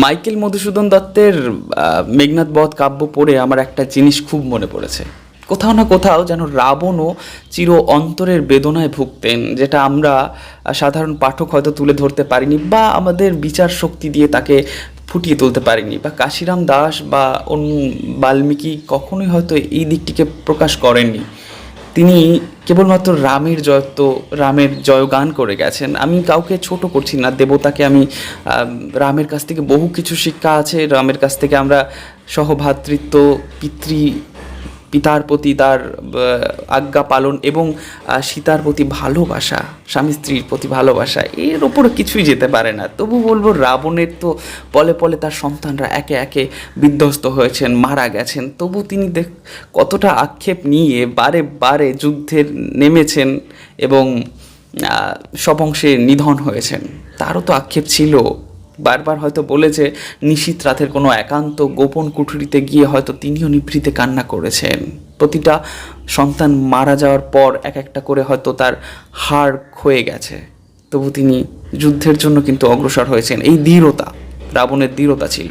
Michael Madhusudan দত্তের মেঘনাদ বধ কাব্য পড়ে আমার একটা জিনিস খুব মনে পড়েছে। কোথাও না কোথাও যেন রাবণও চির অন্তরের বেদনায় ভুগতেন, যেটা আমরা সাধারণ পাঠক হয়তো তুলে ধরতে পারিনি, বা আমাদের বিচার শক্তি দিয়ে তাকে ফুটিয়ে তুলতে পারিনি, বা কাশিরাম দাস বা বাল্মীকি কখনোই হয়তো এই দিকটিকে প্রকাশ করেননি। তিনি কেবলমাত্র রামের জয়গান করে গেছেন। আমি কাউকে ছোট করছি না, দেবতাকে আমি রামের কাছ থেকে বহু কিছু শিক্ষা আছে। রামের কাছ থেকে আমরা সহভ্রাতৃত্ব, পিতার প্রতি তার আজ্ঞা পালন এবং সীতার প্রতি ভালোবাসা, স্বামী স্ত্রীর প্রতি ভালোবাসা, এর ওপর কিছুই যেতে পারে না। তবু বলবো, রাবণের তো পলে পলে তার সন্তানরা একে একে বিধ্বস্ত হয়েছেন, মারা গেছেন। তবু তিনি কতটা আক্ষেপ নিয়ে বারে বারে যুদ্ধে নেমেছেন এবং সব অংশে নিধন হয়েছেন। তারও তো আক্ষেপ ছিল। বারবার হয়তো বলেছে, নিশীথ রাতের কোনো একান্ত গোপন কুঠুরিতে গিয়ে হয়তো তিনিও নিভৃতে কান্না করেছেন। প্রতিটা সন্তান মারা যাওয়ার পর এক একটা করে হয়তো তার হাড় ক্ষয়ে গেছে, তবু তিনি যুদ্ধের জন্য কিন্তু অগ্রসর হয়েছেন। এই দৃঢ়তা রাবণের দৃঢ়তা ছিল।